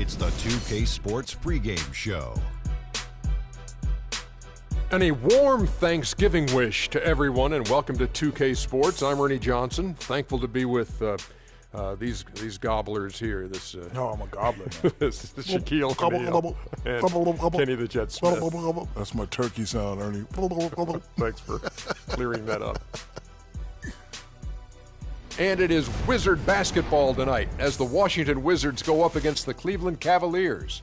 It's the 2K Sports pregame show. And a warm Thanksgiving wish to everyone, and welcome to 2K Sports. I'm Ernie Johnson. Thankful to be with these gobblers here. No, I'm a gobbler, man. this Shaquille O'Neal and Kenny the Jet Smith. That's my turkey sound, Ernie. Thanks for clearing that up. And it is Wizard basketball tonight as the Washington Wizards go up against the Cleveland Cavaliers.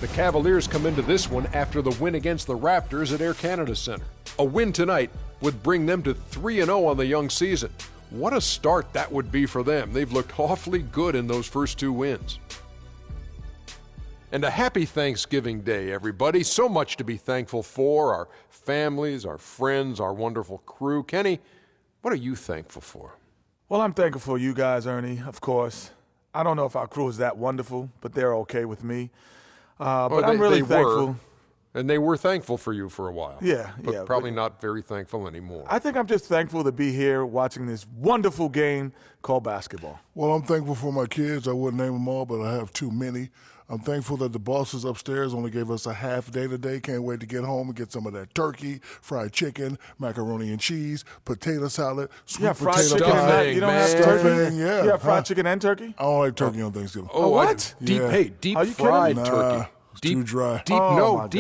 The Cavaliers come into this one after the win against the Raptors at Air Canada Center. A win tonight would bring them to 3-0 on the young season. What a start that would be for them. They've looked awfully good in those first two wins. And a happy Thanksgiving Day, everybody. So much to be thankful for. Our families, our friends, our wonderful crew. Kenny, what are you thankful for? Well, I'm thankful for you guys, Ernie, of course. I don't know if our crew is that wonderful, but they're okay with me. But I'm really thankful. And they were thankful for you for a while. But probably not very thankful anymore. I think I'm just thankful to be here watching this wonderful game called basketball. Well, I'm thankful for my kids. I wouldn't name them all, but I have too many. I'm thankful that the bosses upstairs only gave us a half day today. Can't wait to get home and get some of that turkey, fried chicken, macaroni and cheese, potato salad, sweet fried potato chicken pie. and you don't have turkey? Yeah. You have fried chicken and turkey? I don't like turkey on Thanksgiving. Oh, what? Deep Are you fried kidding? turkey. Too dry. Deep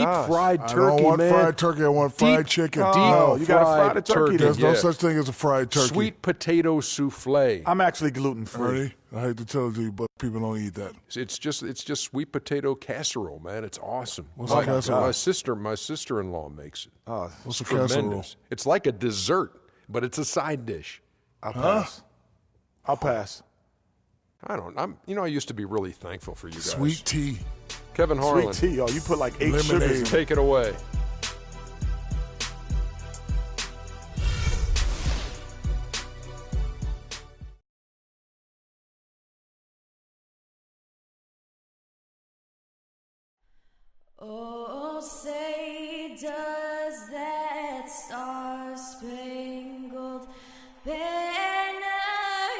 fried turkey, I don't want man. fried turkey. I want fried chicken. Oh, you got to fry the turkey. There's no such thing as a fried turkey. Sweet potato souffle. I'm actually gluten-free. Ernie, I hate to tell it to you, but people don't eat that. It's just sweet potato casserole, man. It's awesome. What's a casserole? My sister-in-law makes it. Oh, what's a tremendous. casserole? It's like a dessert, but it's a side dish. I'll pass. I'll pass. I used to be really thankful for you guys. Sweet tea. Kevin Harlan. Sweet tea. Oh, you put like 8 Lemonade. sugars in it. Take it away. Oh, say does that star-spangled banner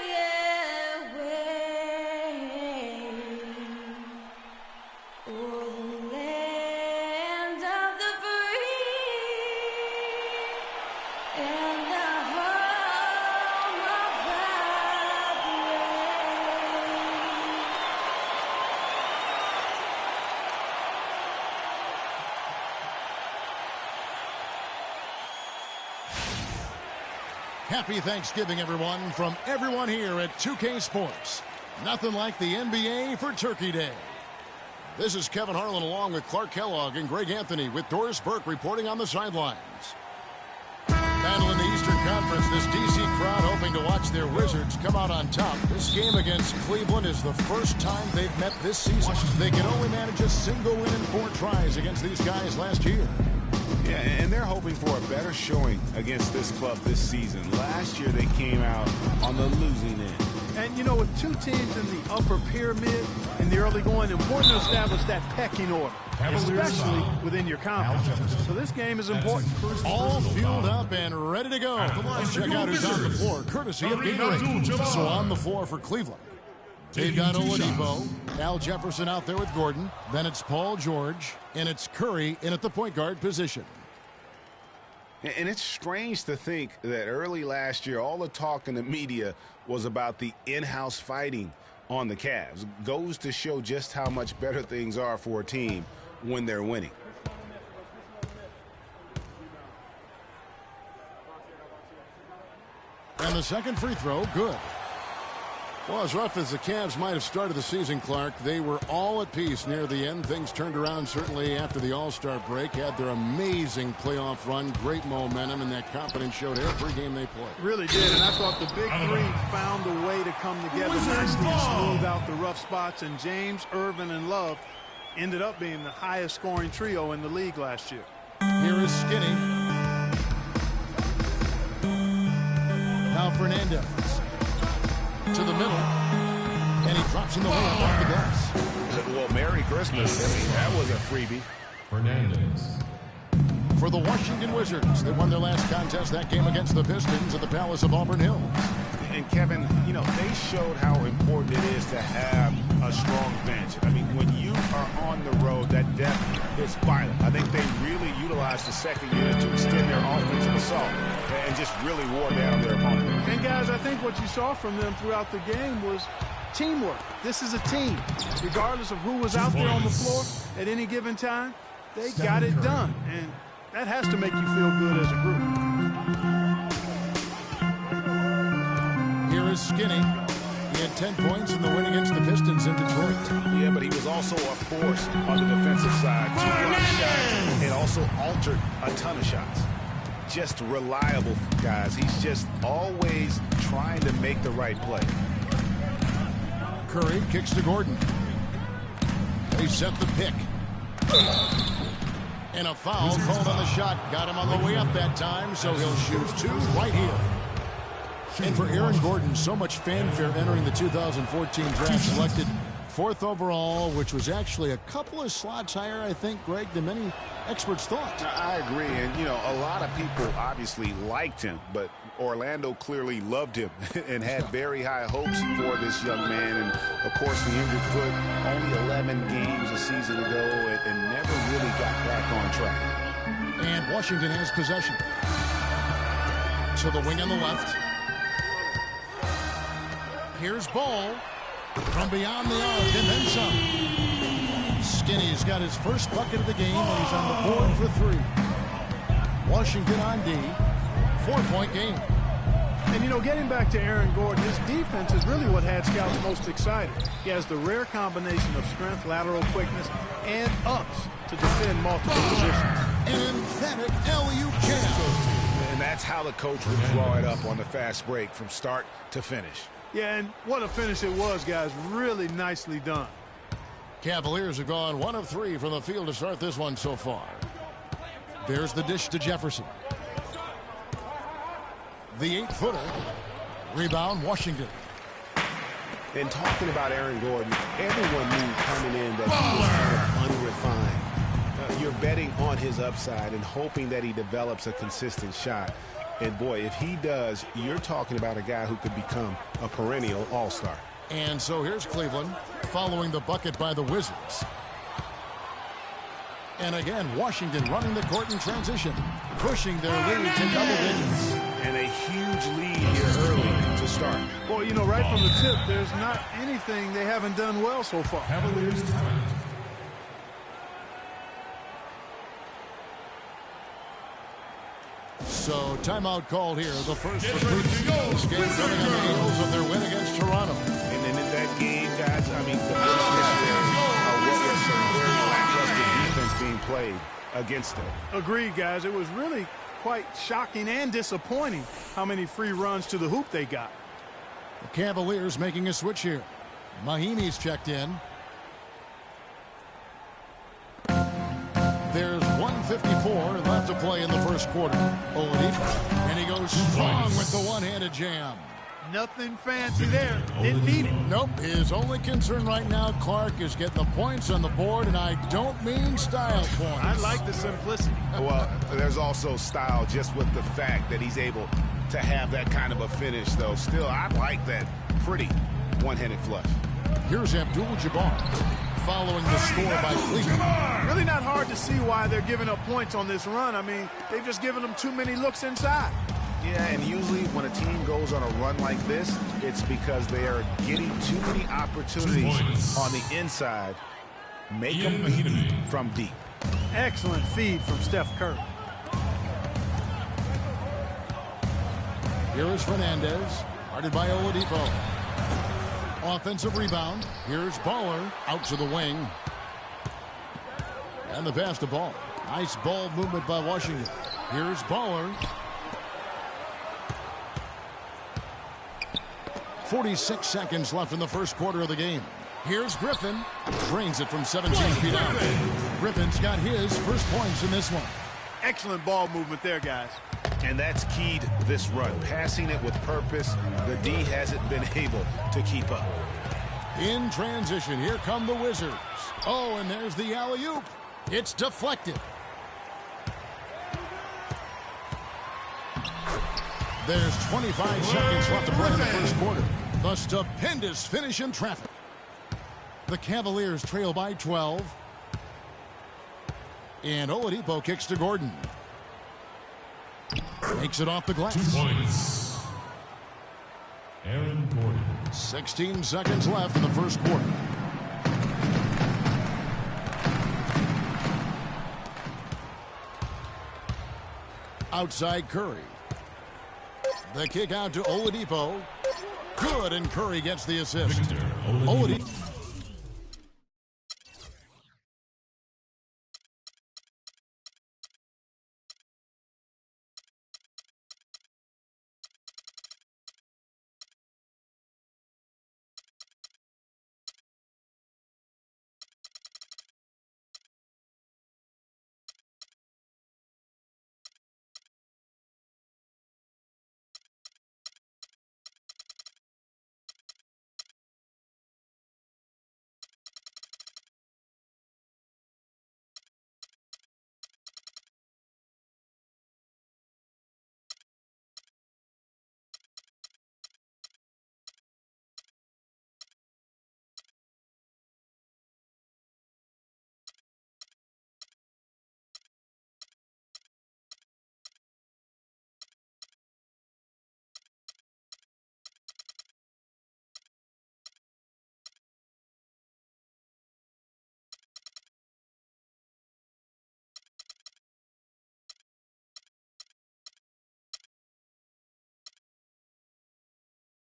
yet wave o'er the land of the free and the home of the brave? Happy Thanksgiving, everyone, from everyone here at 2K Sports. Nothing like the NBA for Turkey Day. This is Kevin Harlan along with Clark Kellogg and Greg Anthony with Doris Burke reporting on the sidelines. Battle in the Eastern Conference, this D.C. crowd hoping to watch their Wizards come out on top. This game against Cleveland is the first time they've met this season. They can only manage a single win in 4 tries against these guys last year. Yeah, and they're hoping for a better showing against this club this season. Last year they came out on the losing end. And, you know, with two teams in the upper pyramid in the early going, important to establish that pecking order, especially within your conference. So this game is important. All fueled up and ready to go. Let's check out who's on the floor, courtesy of Gatorade. So on the floor for Cleveland, they've got Oladipo, Al Jefferson out there with Gordon. Then it's Paul George, and it's Curry in at the point guard position. And it's strange to think that early last year, all the talk in the media was about the in-house fighting on the Cavs. Goes to show just how much better things are for a team when they're winning. And the second free throw, good. Well, as rough as the Cavs might have started the season, Clark, they were all at peace near the end. Things turned around certainly after the All-Star break. Had their amazing playoff run, great momentum, and that confidence showed every game they played. Really did, and I thought the Big Three found a way to come together nicely and smooth out the rough spots, and James, Irvin, and Love ended up being the highest scoring trio in the league last year. Here is Skinny. Now Fernandez. To the middle, and he drops in the lane off the glass. Well, Merry Christmas. I mean, that was a freebie. Fernandez. For the Washington Wizards, they won their last contest, that game against the Pistons at the Palace of Auburn Hills. And Kevin, you know, they showed how important it is to have a a strong bench. I mean, when you are on the road, that depth is vital. I think they really utilized the second unit to extend their offensive assault and just really wore down their opponent. And, guys, I think what you saw from them throughout the game was teamwork. This is a team. Regardless of who was out there on the floor at any given time, they got it done. And that has to make you feel good as a group. Here is Skinny. He had 10 points in the win against the Pistons in Detroit. Yeah, but he was also a force on the defensive side. 2 block shots and also altered a ton of shots. Just reliable, guys. He's just always trying to make the right play. Curry kicks to Gordon. They set the pick. And a foul called on the shot. Got him on the way up that time, so he'll shoot 2 right here. And for Aaron Gordon, so much fanfare entering the 2014 draft, selected 4th overall, which was actually a couple of slots higher, I think, Greg, than many experts thought. I agree, and, you know, a lot of people obviously liked him, but Orlando clearly loved him and had very high hopes for this young man. And, of course, the injured foot, only 11 games a season ago and never really got back on track. And Washington has possession. To the wing on the left. Here's Ball from beyond the arc and then some. Skinny's got his first bucket of the game, and he's on the board for 3. Washington on D. 4-point game. And, you know, getting back to Aaron Gordon, his defense is really what had scouts most excited. He has the rare combination of strength, lateral quickness, and ups to defend multiple positions. An emphatic alley-oop jam. And that's how the coach would draw it up on the fast break from start to finish. Yeah, and what a finish it was, guys. Really nicely done. Cavaliers have gone 1 of 3 from the field to start this one so far. There's the dish to Jefferson. The 8-footer. Rebound, Washington. And talking about Aaron Gordon, everyone knew coming in that he was kind of unrefined. You're betting on his upside and hoping that he develops a consistent shot. And, boy, if he does, you're talking about a guy who could become a perennial all-star. And so here's Cleveland following the bucket by the Wizards. And again, Washington running the court in transition, pushing their lead to double digits. And a huge lead here early to start. Well, you know, right from the tip, there's not anything they haven't done well so far. Cavaliers timeout. So timeout called here, the first for Cleveland. This game coming on the heels of their win against Toronto. And then in that game, guys, I mean, the what was some very lackluster defense being played against them. Agreed, guys. It was really quite shocking and disappointing how many free runs to the hoop they got. The Cavaliers making a switch here. Mahimi's checked in. There's 1:54 left to play in the first quarter. Oladipo, and he goes strong with the one-handed jam. Nothing fancy there. Didn't need it. Nope. His only concern right now, Clark, is getting the points on the board, and I don't mean style points. I like the simplicity. Well, there's also style just with the fact that he's able to have that kind of a finish, though. Still, I like that pretty one-handed flush. Here's Abdul-Jabbar following the score by Cleveland. Really not hard to see why they're giving up points on this run. I mean, they've just given them too many looks inside. Yeah, and usually when a team goes on a run like this, it's because they are getting too many opportunities on the inside. Make them beat from deep. Excellent feed from Steph Curry. Here is Fernandez, guarded by Oladipo. Offensive rebound. Here's Baller out to the wing. And the pass to Ball. Nice ball movement by Washington. Here's Baller. 46 seconds left in the first quarter of the game. Here's Griffin. Drains it from 17 feet out. Griffin's got his first points in this one. Excellent ball movement there, guys. And that's keyed this run. Passing it with purpose. The D hasn't been able to keep up. In transition, here come the Wizards. Oh, and there's the alley-oop. It's deflected. There's 25 seconds left to play in the first quarter. The stupendous finish in traffic. The Cavaliers trail by 12. And Oladipo kicks to Gordon. Makes it off the glass. 2 points. Aaron Gordon. 16 seconds left in the first quarter. Outside Curry. The kick out to Oladipo. Good, and Curry gets the assist. Oladipo.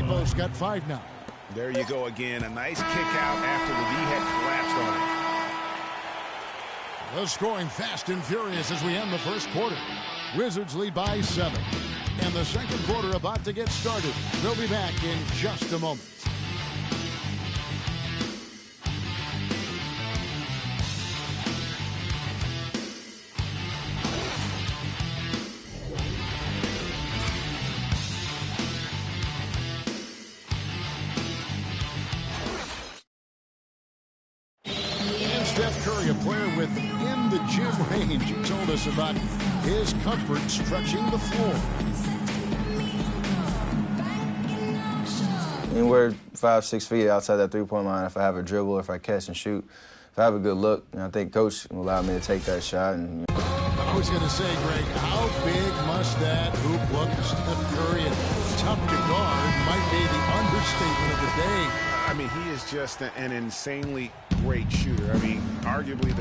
Oladipo's got 5 now. There you go again. A nice kick out after the D had collapsed on him. The scoring fast and furious as we end the first quarter. Wizards lead by 7. And the second quarter about to get started. They'll be back in just a moment. Steph Curry, a player within the gym range, he told us about his comfort stretching the floor. Anywhere 5-6 feet outside that three-point line, if I have a dribble, if I catch and shoot, if I have a good look, I think Coach will allow me to take that shot. And I was going to say, Greg, how big must that hoop look to Steph Curry? And tough to guard might be the understatement of the day. I mean, he is just an insanely great shooter. I mean, arguably,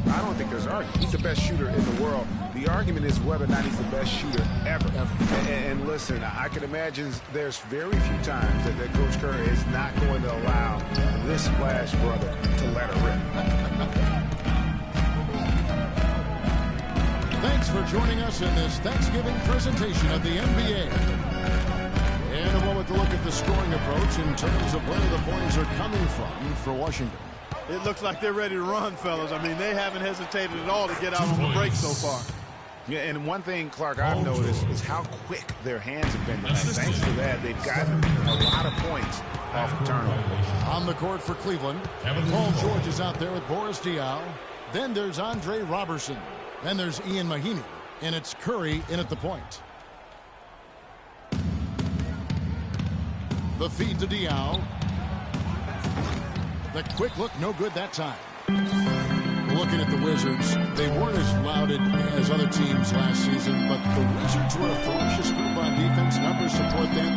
I don't think there's argument. He's the best shooter in the world. The argument is whether or not he's the best shooter ever. And listen, I can imagine there's very few times that Coach Curry is not going to allow this Splash brother to let her rip. Thanks for joining us in this Thanksgiving presentation of the NBA. In a moment to look at the scoring approach in terms of where the points are coming from for Washington. It looks like they're ready to run, fellas. I mean, they haven't hesitated at all to get out on the break so far. Yeah, and one thing, Clark, I've noticed is how quick their hands have been tonight. Thanks to that, they've gotten a lot of points off of turnovers. On the court for Cleveland, Paul George is out there with Boris Diaw. Then there's Andre Robertson. Then there's Ian Mahinmi. And it's Curry in at the point. The feed to Diaw. The quick look, no good that time. Looking at the Wizards, they weren't as lauded as other teams last season, but the Wizards were a ferocious group on defense. Numbers support them.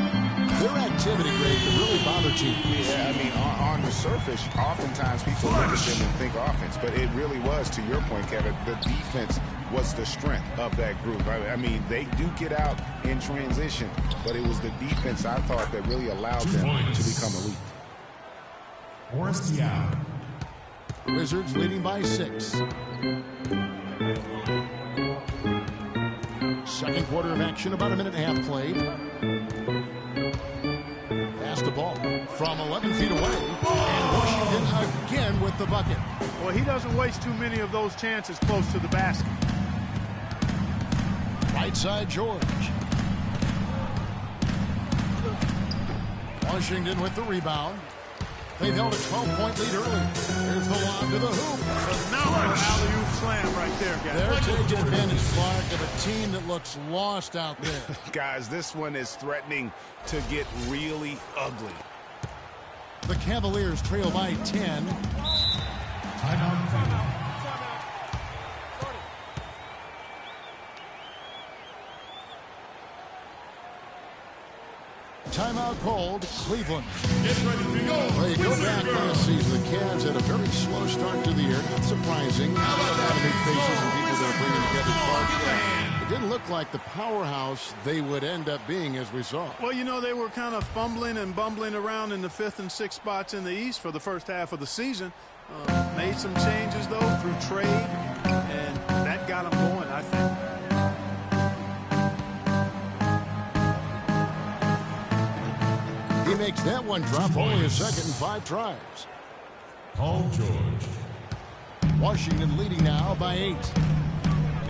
Their activity rate can really bother teams. Yeah, I mean, on the surface, oftentimes people look at them and think offense, but it really was, to your point, Kevin, the defense was the strength of that group. I mean, they do get out in transition, but it was the defense, I thought, that really allowed them to become elite. Boris Diaw. Wizards leading by 6. Second quarter of action, about a minute and a half played. Pass the ball from 11 feet away. And Washington again with the bucket. Well, he doesn't waste too many of those chances close to the basket. Right side, George. Washington with the rebound. They've held a 12-point lead earlier. Here's the lob to the hoop. Phenomenal alley-oop slam right there, guys. They're taking advantage, Clark, of a team that looks lost out there. Guys, this one is threatening to get really ugly. The Cavaliers trail by 10. Timeout. Timeout called. Cleveland. Get ready to go. Well, you go back last season, the Cavs had a very slow start to the year. Not surprising. A lot of new faces and people that are bringing together Clark. It didn't look like the powerhouse they would end up being, as we saw. Well, you know, they were kind of fumbling and bumbling around in the 5th and 6th spots in the East for the first half of the season. Made some changes, though, through trade, and that got them going, I think. He makes that one drop, only a second in 5 tries. Paul George. Washington leading now by 8.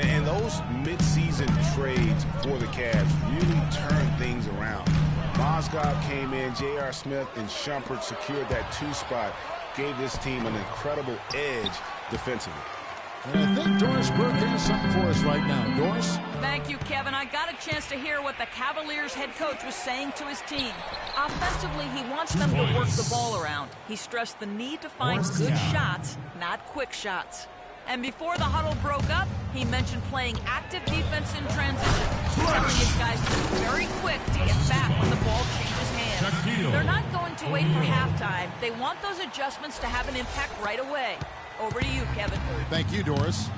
And those mid-season trades for the Cavs really turned things around. Mozgov came in, J.R. Smith and Shumpert secured that 2 spot, gave this team an incredible edge defensively. And I think Doris Burke has something for us right now. Doris? Thank you, Kevin. I got a chance to hear what the Cavaliers head coach was saying to his team. Offensively, he wants them to work the ball around. He stressed the need to find good shots, not quick shots. And before the huddle broke up, he mentioned playing active defense in transition, telling his guys to be very quick to get back when the ball changes hands. They're not going to wait for halftime. They want those adjustments to have an impact right away. Over to you, Kevin. Thank you, Doris.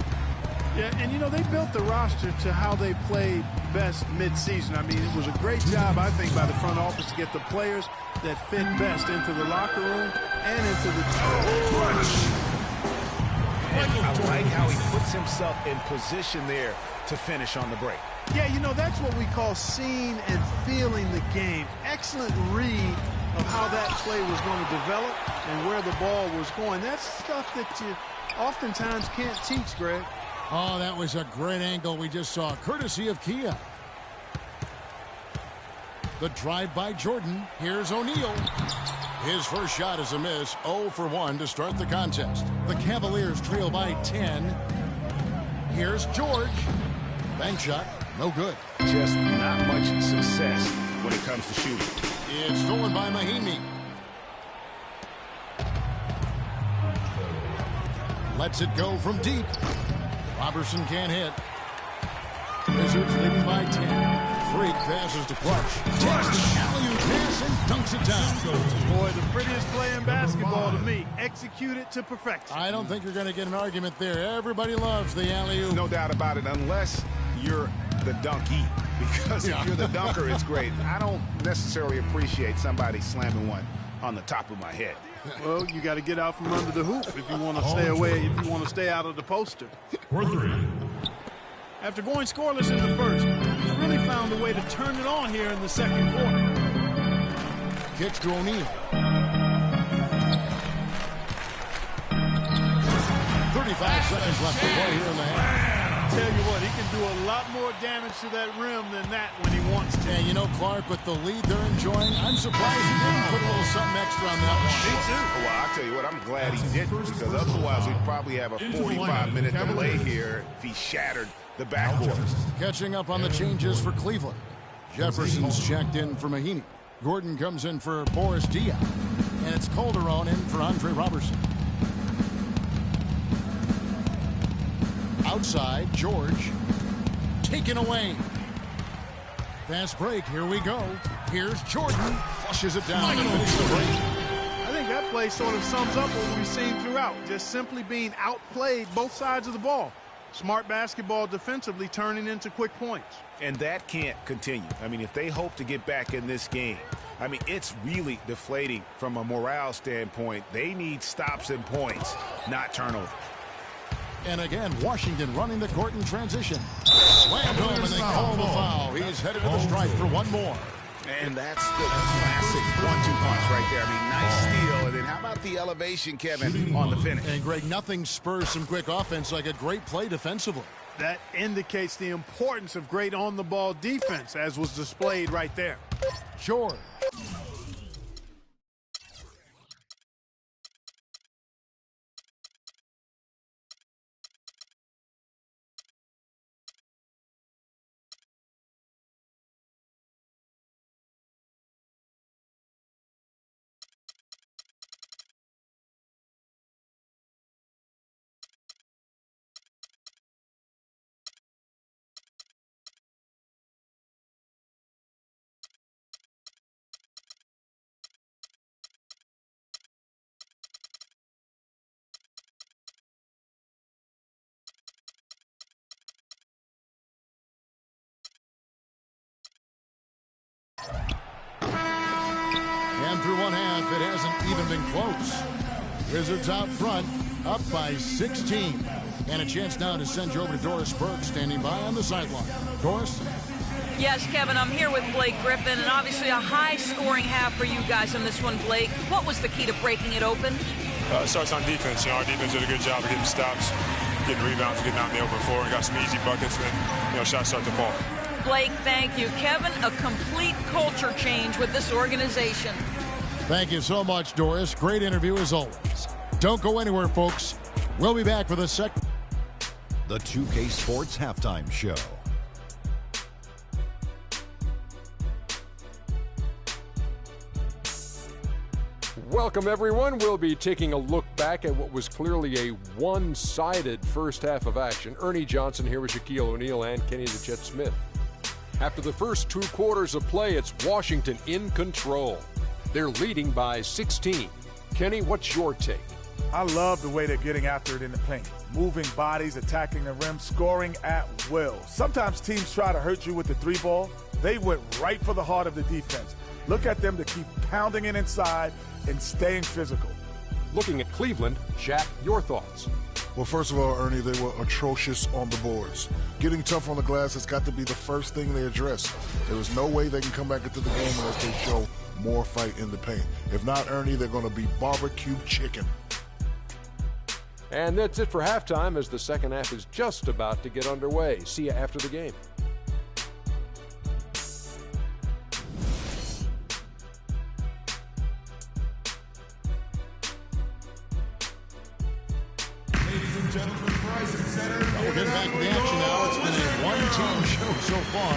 Yeah, and you know, they built the roster to how they played best mid-season. I mean, it was a great job, I think, by the front office to get the players that fit best into the locker room and into the team. I like how he puts himself in position there to finish on the break. Yeah, you know, that's what we call seeing and feeling the game. Excellent read of how that play was going to develop and where the ball was going. That's stuff that you oftentimes can't teach, Greg. Oh, that was a great angle we just saw, courtesy of Kia. The drive by Jordan. Here's O'Neal. His first shot is a miss. 0 for 1 to start the contest. The Cavaliers trail by 10. Here's George. Bank shot. No good. Just not much success when it comes to shooting. It's stolen by Mahimi. Lets it go from deep. Robertson can't hit. Wizards leading by 10. Freak passes to Clutch. Takes the alley-oop pass and dunks it down. Boy, the prettiest play in basketball to me. Executed to perfection. I don't think you're going to get an argument there. Everybody loves the alley-oop. No doubt about it, unless you're the donkey. Because if you're the dunker, it's great. I don't necessarily appreciate somebody slamming one on the top of my head. Well, you got to get out from under the hoop if you want to stay away, if you want to stay out of the poster. For 3. After going scoreless in the first, he really found a way to turn it on here in the second quarter. Kicks to O'Neal. 35 seconds left to play here in the half. Tell you what, he can do a lot more damage to that rim than that when he wants to. And you know, Clark, with the lead they're enjoying, I'm surprised he didn't put a little something extra on that one. Me too. Well, I'll tell you what, I'm glad he didn't, because otherwise we'd probably have a 45-minute delay here if he shattered the backboard. Catching up on the changes for Cleveland. Jefferson's checked in for Mahinmi. Gordon comes in for Boris Diaw. And it's Calderon in for Andre Robertson. Outside, George. Taken away. Fast break, here we go. Here's Jordan. Flushes it down to finish the break. I think that play sort of sums up what we've seen throughout. Just simply being outplayed both sides of the ball. Smart basketball defensively turning into quick points. And that can't continue. I mean, if they hope to get back in this game, I mean, it's really deflating from a morale standpoint. They need stops and points, not turnover. And again, Washington running the court in transition. Slammed home and they call the foul. He's headed to the stripe for one more. And that's the classic 1-2 punch right there. I mean, nice steal. And then how about the elevation, Kevin, on the finish? And, Greg, nothing spurs some quick offense like a great play defensively. That indicates the importance of great on-the-ball defense, as was displayed right there. George. it hasn't even been close. Wizards out front, up by 16. And a chance now to send you over to Doris Burke, standing by on the sideline. Doris? Yes, Kevin, I'm here with Blake Griffin, and obviously a high-scoring half for you guys in this one, Blake. What was the key to breaking it open? It starts on defense. Our defense did a good job of getting stops, getting rebounds, getting out in the open floor, and got some easy buckets, and shots start to fall. Blake, thank you. Kevin, a complete culture change with this organization. Thank you so much, Doris. Great interview as always. Don't go anywhere, folks. We'll be back with a second. The 2K Sports Halftime Show. Welcome, everyone. We'll be taking a look back at what was clearly a one-sided first half of action. Ernie Johnson here with Shaquille O'Neal and Kenny the Jet Smith. After the first 2 quarters of play, it's Washington in control. They're leading by 16. Kenny, what's your take? I love the way they're getting after it in the paint. Moving bodies, attacking the rim, scoring at will. Sometimes teams try to hurt you with the 3-ball. They went right for the heart of the defense. Look at them to keep pounding it inside and staying physical. Looking at Cleveland, Shaq, your thoughts? Well, first of all, Ernie, they were atrocious on the boards. Getting tough on the glass has got to be the first thing they address. There is no way they can come back into the game unless they show more fight in the paint. If not, Ernie, they're going to be barbecue chicken. And that's it for halftime, as the second half is just about to get underway. See you after the game. We're getting back to the action now. It's been a one-team show so far.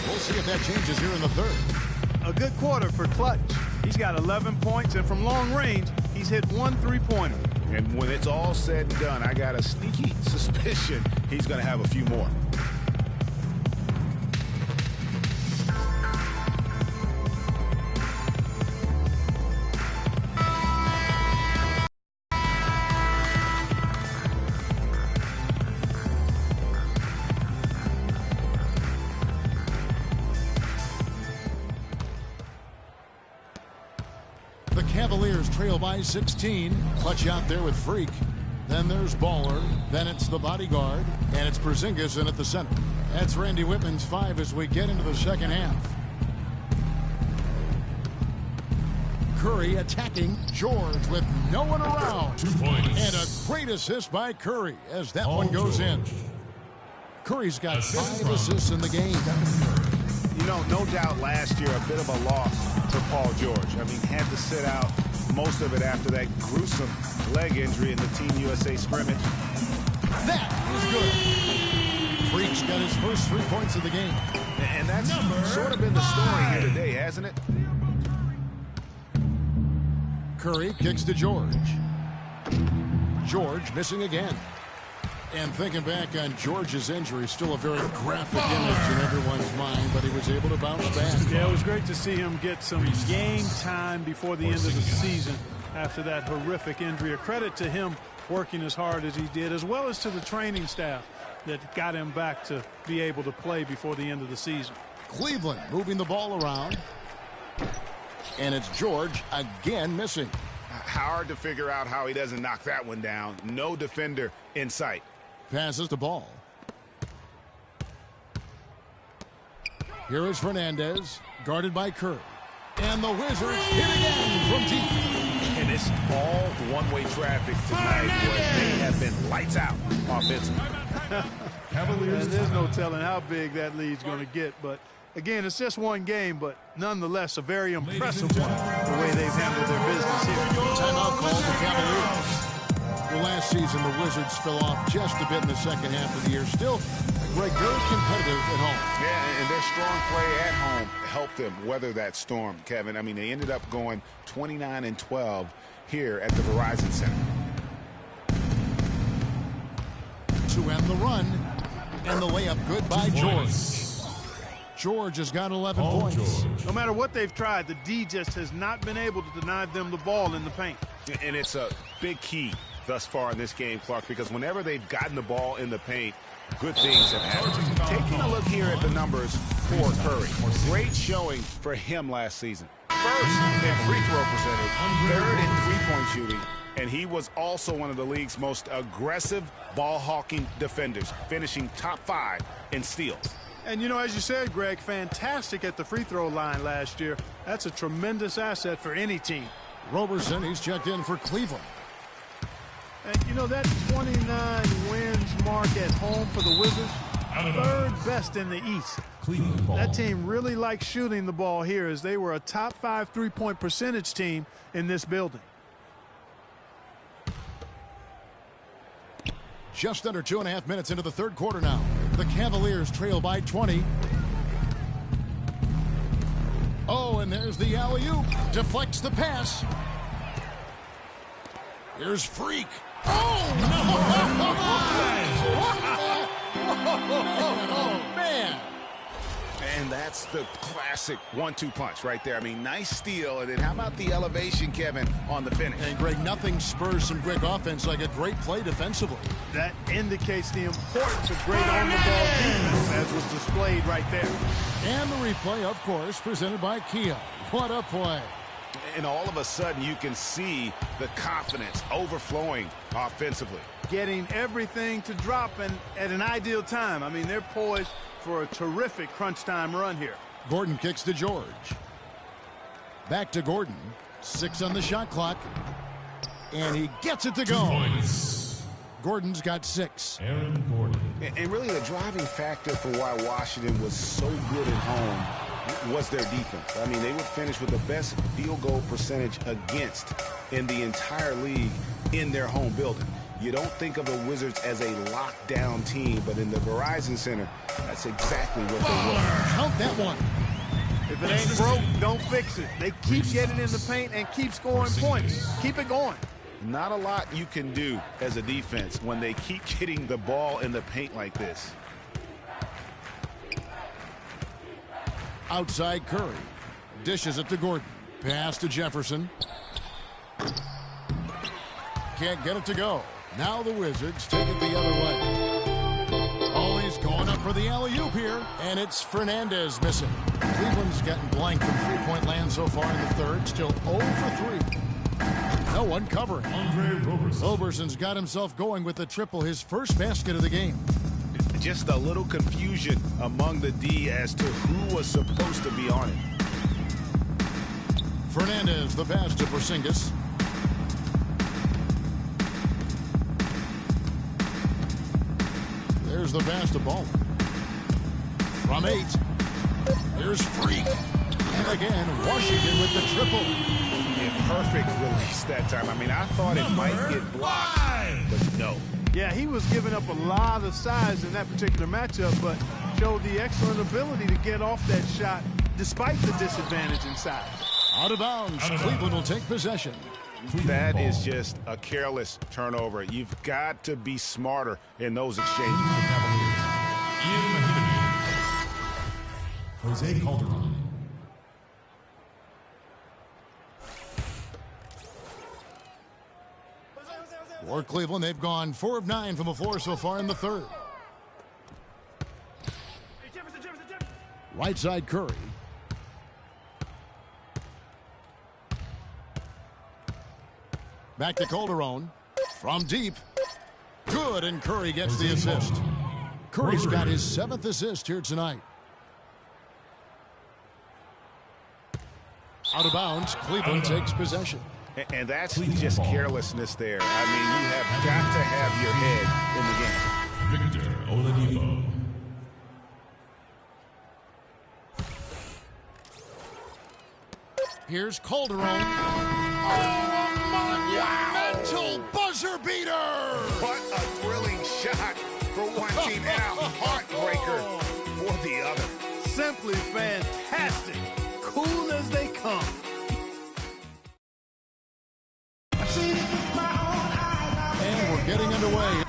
We'll see if that changes here in the third. A good quarter for Clutch. He's got 11 points, and from long range, he's hit 1 3-pointer. And when it's all said and done, I got a sneaky suspicion he's going to have a few more. The Cavaliers trail by 16. Clutch out there with Freak. Then there's Baller. Then it's the bodyguard. And it's Porzingis in at the center. That's Randy Whitman's 5 as we get into the second half. Curry attacking George with no one around. 2 points. And a great assist by Curry as that one goes in. Curry's got 5 assists in the game. You know, no doubt last year a bit of a loss for Paul George. I mean, had to sit out most of it after that gruesome leg injury in the Team USA scrimmage. That is good. Freak's got his first 3 points of the game. And that's sort of been the story here today, hasn't it? Curry kicks to George. George missing again. And thinking back on George's injury, still a very graphic image in everyone's mind, but he was able to bounce back. Yeah, it was great to see him get some game time before the end of the season after that horrific injury. A credit to him working as hard as he did, as well as to the training staff that got him back to be able to play before the end of the season. Cleveland moving the ball around. And it's George again missing. Hard to figure out how he doesn't knock that one down. No defender in sight. Passes the ball. Here is Fernandez, guarded by Curry. And the Wizards hit again from deep. And it's all one-way traffic tonight, boy. They have been lights out offensively. There's no telling how big that lead's going to get, but again, it's just one game, but nonetheless a very impressive one, the way they've handled their business here. Timeout called the Cavaliers. Well, last season, the Wizards fell off just a bit in the second half of the year. Still, Greg, very competitive at home. Yeah, and their strong play at home helped them weather that storm, Kevin. I mean, they ended up going 29-12 here at the Verizon Center. To end the run, and the layup good by George. George has got 11 points. No matter what they've tried, the D just has not been able to deny them the ball in the paint. And it's a big key thus far in this game, Clark, because whenever they've gotten the ball in the paint, good things have happened. Taking a look here at the numbers for Curry. Great showing for him last season. first in free throw percentage, third in three-point shooting, and he was also one of the league's most aggressive ball-hawking defenders, finishing top 5 in steals. And, you know, as you said, Greg, fantastic at the free throw line last year. That's a tremendous asset for any team. Roberson, he's checked in for Cleveland. And, you know, that 29 wins mark at home for the Wizards, third best in the East. That team really likes shooting the ball here, as they were a top 5 3-point percentage team in this building. Just under 2.5 minutes into the third quarter now. The Cavaliers trail by 20. Oh, and there's the alley-oop. Deflects the pass. Here's Freak. Oh, no! Oh, man. And that's the classic 1-2 punch right there. I mean, nice steal. And then how about the elevation, Kevin, on the finish? And, Greg, nothing spurs some quick offense like a great play defensively. That indicates the importance of great on-the-ball defense, as was displayed right there. And the replay, of course, presented by Kia. What a play. And all of a sudden, you can see the confidence overflowing offensively. Getting everything to drop and at an ideal time. I mean, they're poised for a terrific crunch time run here. Gordon kicks to George. Back to Gordon. 6 on the shot clock. And he gets it to go. Gordon's got 6. Aaron Gordon. And really the driving factor for why Washington was so good at home was their defense. I mean, they would finish with the best field goal percentage against in the entire league in their home building. You don't think of the Wizards as a lockdown team, but in the Verizon Center, that's exactly what they were. Count that one. If it ain't broke, don't fix it. They keep getting in the paint and keep scoring points. Keep it going. Not a lot you can do as a defense when they keep getting the ball in the paint like this. Outside Curry. Dishes it to Gordon. Pass to Jefferson. Can't get it to go. Now the Wizards take it the other way. Oh, he's going up for the alley-oop here. And it's Fernandez missing. Cleveland's gotten blank from three-point land so far in the third. Still 0 for 3. No one covering. Roberson's got himself going with the triple, his first basket of the game. Just a little confusion among the D as to who was supposed to be on it. Fernandez, the pass to Porzingis. There's the pass to Ball. From 8. Here's Freak. And again, Washington with the triple. Perfect release that time. I mean, I thought it might get blocked, but no. Yeah, he was giving up a lot of size in that particular matchup, but showed the excellent ability to get off that shot despite the disadvantage in size. Out of bounds. Cleveland will take possession. That is just a careless turnover. You've got to be smarter in those exchanges. Jose Calderon. For Cleveland, they've gone 4 of 9 from the floor so far in the third. Right side Curry. Back to Calderon. From deep. Good, and Curry gets the assist. Curry's got his 7th assist here tonight. Out of bounds, Cleveland takes possession. And that's just carelessness there. I mean, you have got to have your head in the game. Victor Oladipo. Here's Calderon. Oh, a monumental buzzer beater! What a thrilling shot for one team and a heartbreaker for the other. Simply fantastic. Cool as they come. And we're getting underway.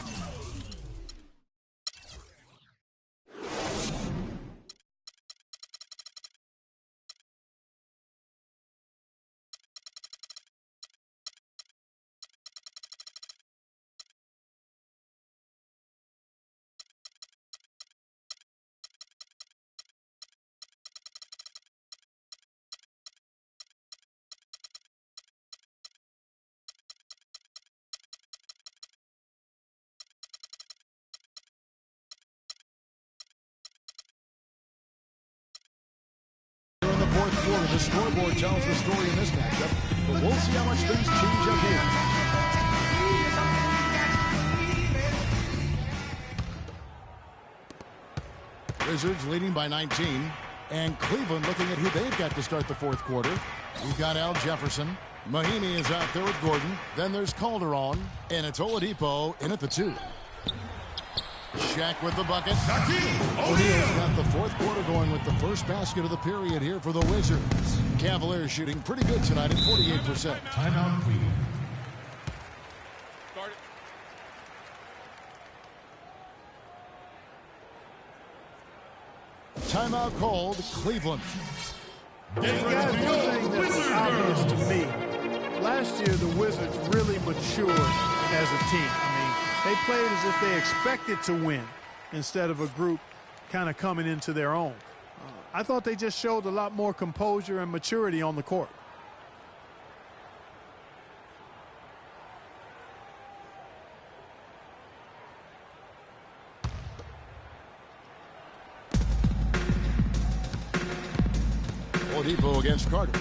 scoreboard tells the story in this matchup, but we'll see how much things change up here. Wizards leading by 19, and Cleveland looking at who they've got to start the fourth quarter. We've got Al Jefferson. Mahinmi is out there with Gordon. Then there's Calderon, and it's Oladipo in at the 2. Shaq with the bucket. O'Neal's got the fourth quarter going with the first basket of the period here for the Wizards. Cavaliers shooting pretty good tonight at 48%. Timeout, Cleveland. Timeout called, Cleveland. Hey guys, one thing that was obvious to me, last year the Wizards really matured as a team. I mean, they played as if they expected to win instead of a group kind of coming into their own. I thought they just showed a lot more composure and maturity on the court. Oladipo against Carter.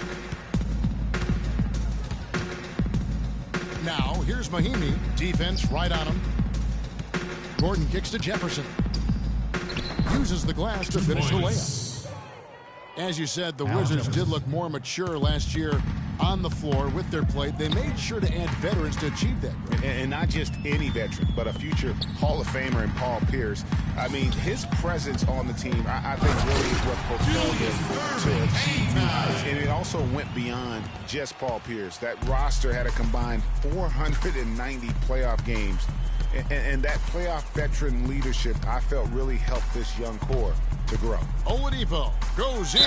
Now, here's Mahinmi. Defense right on him. Gordon kicks to Jefferson. Uses the glass to finish the layup. As you said, the Wizards did look more mature last year on the floor with their play. They made sure to add veterans to achieve that. And not just any veteran, but a future Hall of Famer in Paul Pierce. I mean, his presence on the team, I think, really is what propelled him to achieve new heights. And it also went beyond just Paul Pierce. That roster had a combined 490 playoff games. And that playoff veteran leadership, I felt, really helped this young core to grow. Oladipo goes in.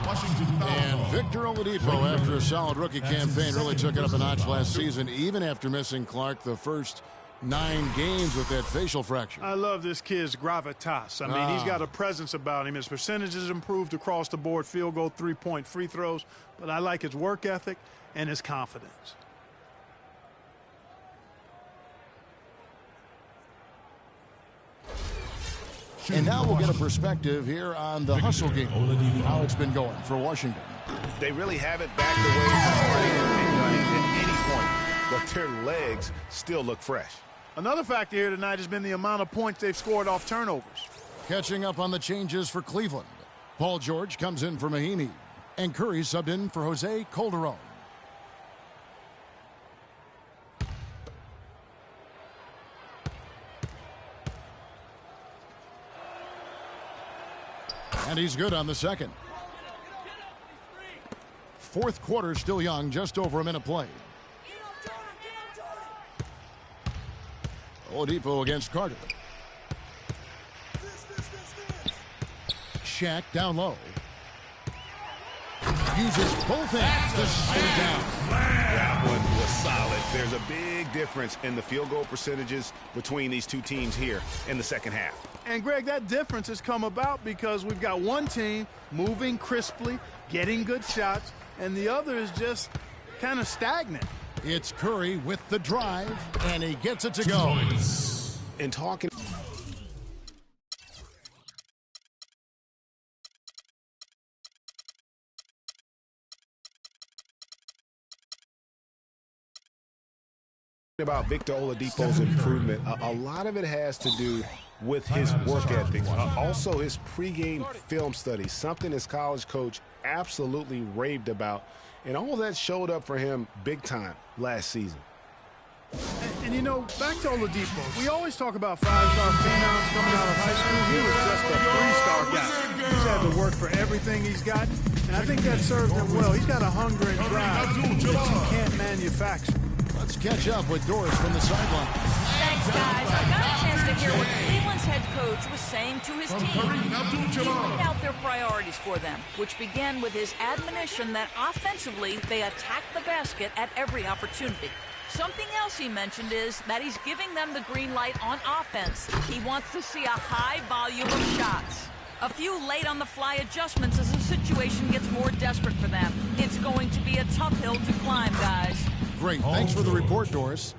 And Victor Oladipo, after a solid rookie campaign, really took it up a notch last season, even after missing Clark the first 9 games with that facial fracture. I love this kid's gravitas. I mean, he's got a presence about him. His percentages improved across the board, field goal, 3-point free throws. But I like his work ethic and his confidence. And now we'll get a perspective here on the hustle game, how it's been going for Washington. They really haven't backed away from running at any point, but their legs still look fresh. Another factor here tonight has been the amount of points they've scored off turnovers. Catching up on the changes for Cleveland. Paul George comes in for Mahinmi, and Curry subbed in for Jose Calderon. And he's good on the second. Fourth quarter still young, just over a minute played. Oladipo against Carter. Shaq down low. Uses both hands to slow it down. That one was solid. There's a big difference in the field goal percentages between these two teams here in the second half. And, Greg, that difference has come about because we've got one team moving crisply, getting good shots, and the other is just kind of stagnant. It's Curry with the drive, and he gets it to go. And talking about Victor Oladipo's improvement, a lot of it has to do with his work ethic, also his pregame film studies, something his college coach absolutely raved about, and all that showed up for him big time last season. And you know, back to Oladipo, we always talk about five-star phenoms coming out of high school. He was just a three-star guy. He's had to work for everything he's got, and I think that served him well. He's got a hunger and drive that you can't manufacture. Let's catch up with Doris from the sideline. Thanks, guys. I got a chance to hear what Cleveland's head coach was saying to his team. He laid out their priorities for them, which began with his admonition that offensively they attack the basket at every opportunity. Something else he mentioned is that he's giving them the green light on offense. He wants to see a high volume of shots. A few late-on-the-fly adjustments as the situation gets more desperate for them. It's going to be a tough hill to climb, guys. Great. Thanks for the report, Doris.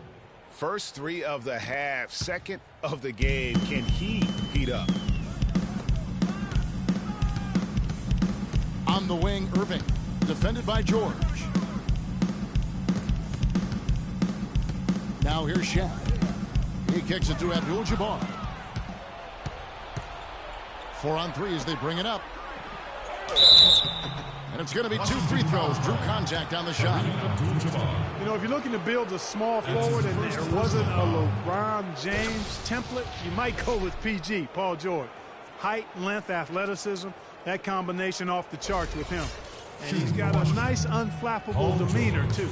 First 3 of the half, second of the game. Can he heat up? On the wing, Irving. Defended by George. Now here's Shaq. He kicks it to Abdul-Jabbar. 4 on 3 as they bring it up. And it's going to be 2 free throws. Drew contact on the shot. You know, if you're looking to build a small forward and there wasn't a LeBron James template, you might go with PG, Paul George. Height, length, athleticism, that combination off the charts with him. And he's got a nice, unflappable demeanor, too.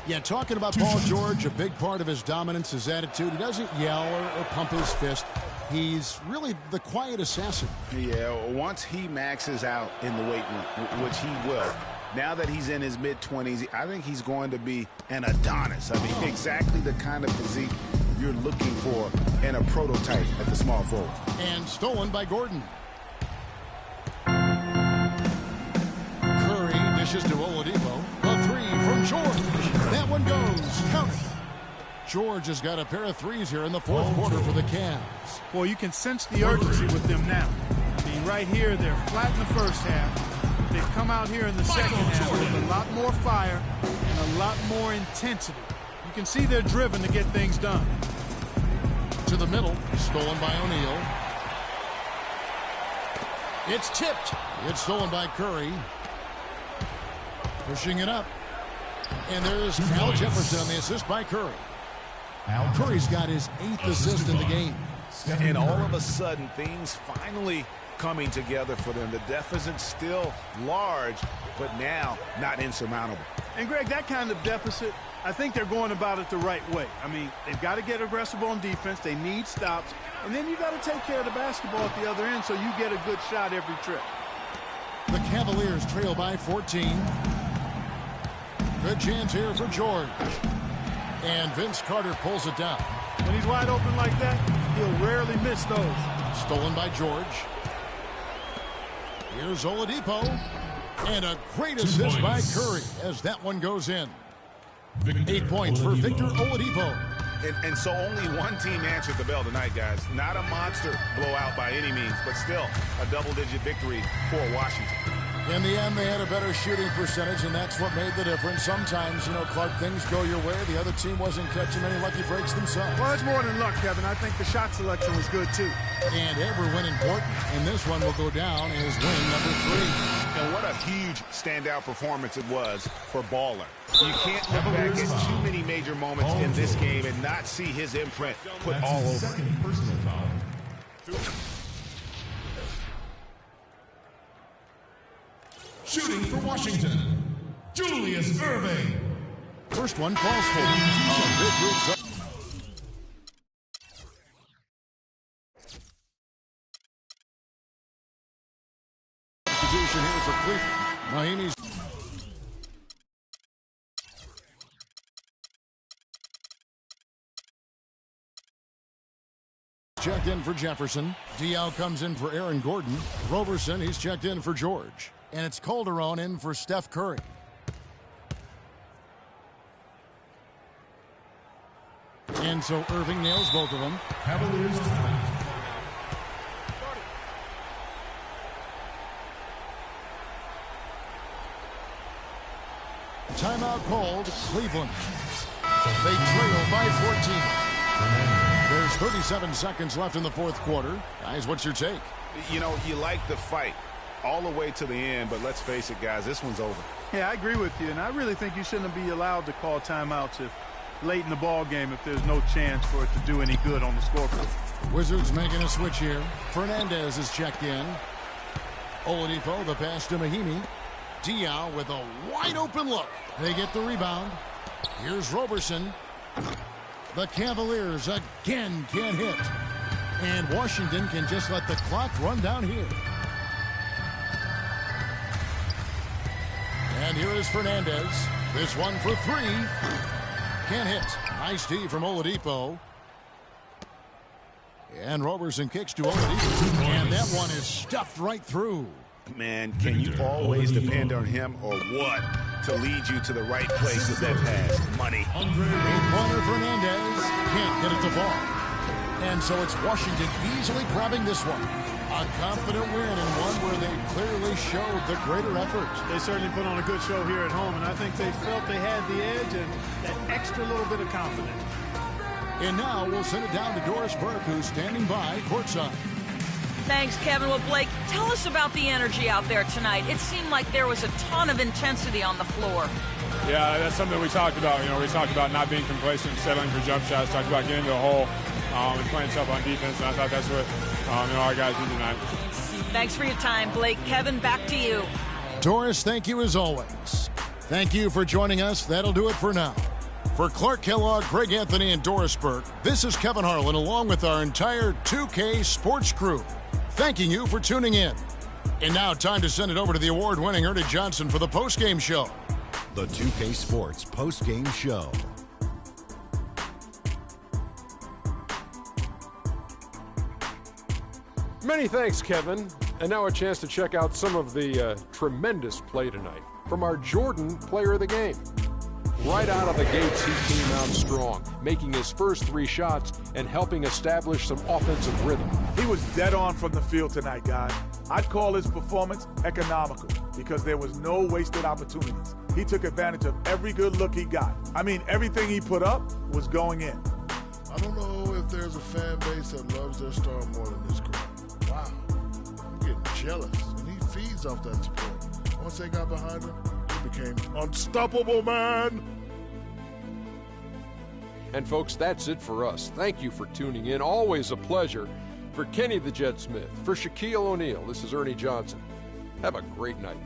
Yeah, talking about Paul George, a big part of his dominance, his attitude. He doesn't yell or pump his fist. He's really the quiet assassin. Yeah, once he maxes out in the weight room, which he will, now that he's in his mid-20s, I think he's going to be an Adonis. I mean, exactly the kind of physique you're looking for in a prototype at the small forward. And stolen by Gordon. Curry dishes to Oladipo. A 3 from George. That one goes. Count it. George has got a pair of threes here in the fourth quarter for the Cavs. Well, you can sense the urgency with them now. I mean, right here, they're flat in the first half. They've come out here in the second half with a lot more fire and a lot more intensity. You can see they're driven to get things done. To the middle, stolen by O'Neal. It's tipped. It's stolen by Curry. Pushing it up. And there's Al Jefferson on the assist by Curry. Curry's got his 8th assist in the game. And all of a sudden, things finally coming together for them. The deficit's still large, but now not insurmountable. And, Greg, that kind of deficit, I think they're going about it the right way. I mean, they've got to get aggressive on defense. They need stops. And then you got to take care of the basketball at the other end so you get a good shot every trip. The Cavaliers trail by 14. Good chance here for George. And Vince Carter pulls it down. When he's wide open like that, he'll rarely miss those. Stolen by George. Here's Oladipo. And a great assist by Curry as that one goes in. 8 points for Victor Oladipo. And so only one team answered the bell tonight, guys. Not a monster blowout by any means, but still a double-digit victory for Washington. In the end, they had a better shooting percentage, and that's what made the difference. Sometimes, you know, Clark, things go your way. The other team wasn't catching any lucky breaks themselves. Well, it's more than luck, Kevin. I think the shot selection was good, too. And every win important. And this one will go down as win number 3. And what a huge standout performance it was for Baller. You can't look back at too many major moments in this game and not see his imprint put all over it. Personal foul. Shooting for Washington, Julius Irving. First one falls for him. Substitution here for Cleveland. Miami's checked in for Jefferson. Diaw comes in for Aaron Gordon. Roberson, he's checked in for George. And it's Calderon in for Steph Curry. And so Irving nails both of them. Cavaliers timeout. Timeout called Cleveland. They trail by 14. There's 37 seconds left in the fourth quarter. Guys, what's your take? You know, you like the fight all the way to the end, but let's face it, guys, this one's over. Yeah, I agree with you, and I really think you shouldn't be allowed to call timeouts if late in the ball game if there's no chance for it to do any good on the scoreboard. Wizards making a switch here. Fernandez is checked in. Oladipo, the pass to Mahimi. Diaw with a wide open look. They get the rebound. Here's Roberson. The Cavaliers again can't hit. And Washington can just let the clock run down here. And here is Fernandez. This one for 3. Can't hit. Nice D from Oladipo. And Roberson kicks to Oladipo. And that one is stuffed right through. Man, can you always depend on him or what to lead you to the right place with that pass? Money. Three-pointer Fernandez can't get it to fall. And so it's Washington easily grabbing this one. A confident win and one where they clearly showed the greater effort. They certainly put on a good show here at home, and I think they felt they had the edge and that extra little bit of confidence. And now we'll send it down to Doris Burke, who's standing by courtside. Thanks, Kevin. Well, Blake, tell us about the energy out there tonight. It seemed like there was a ton of intensity on the floor. Yeah, that's something we talked about. We talked about not being complacent, settling for jump shots, talked about getting to the hole and playing tough on defense, and I thought that's what our guys did tonight. Thanks for your time, Blake. Kevin, back to you. Doris, thank you as always. Thank you for joining us. That'll do it for now. For Clark Kellogg, Greg Anthony, and Doris Burke, this is Kevin Harlan along with our entire 2K Sports crew, thanking you for tuning in. And now time to send it over to the award-winning Ernie Johnson for the postgame show. The 2K Sports postgame show. Many thanks, Kevin. And now a chance to check out some of the tremendous play tonight from our Jordan player of the game. Right out of the gates, he came out strong, making his first 3 shots and helping establish some offensive rhythm. He was dead on from the field tonight, guys. I'd call his performance economical because there was no wasted opportunities. He took advantage of every good look he got. I mean, everything he put up was going in. I don't know if there's a fan base that loves their star more than this crowd. Wow. I'm getting jealous, and he feeds off that support. Once they got behind him, he became unstoppable, man. And folks, that's it for us. Thank you for tuning in. Always a pleasure. For Kenny the Jet Smith, for Shaquille O'Neal, this is Ernie Johnson. Have a great night.